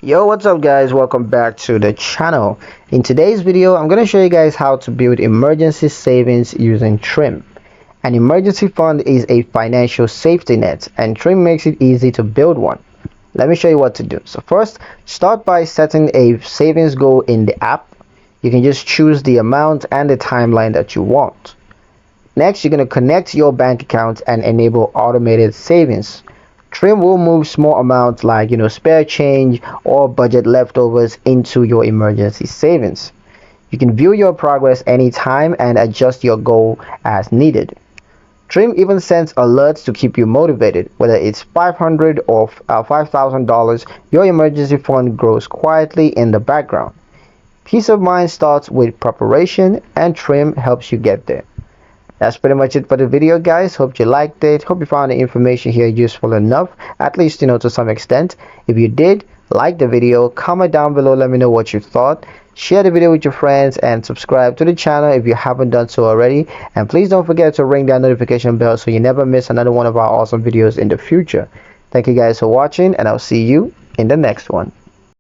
Yo, what's up guys? Welcome back to the channel. In today's video, I'm going to show you guys how to build emergency savings using Trim. An emergency fund is a financial safety net, and Trim makes it easy to build one. Let me show you what to do. So first, start by setting a savings goal in the app. You can just choose the amount and the timeline that you want. Next, you're going to connect your bank account and enable automated savings. Trim will move small amounts like spare change or budget leftovers into your emergency savings. You can view your progress anytime and adjust your goal as needed. Trim even sends alerts to keep you motivated. Whether it's $500 or $5,000, your emergency fund grows quietly in the background. Peace of mind starts with preparation, and Trim helps you get there. That's pretty much it for the video, guys. Hope you liked it. Hope you found the information here useful enough, at least to some extent. If you did, like the video, comment down below, let me know what you thought. Share the video with your friends and subscribe to the channel if you haven't done so already. And please don't forget to ring that notification bell so you never miss another one of our awesome videos in the future. Thank you guys for watching, and I'll see you in the next one.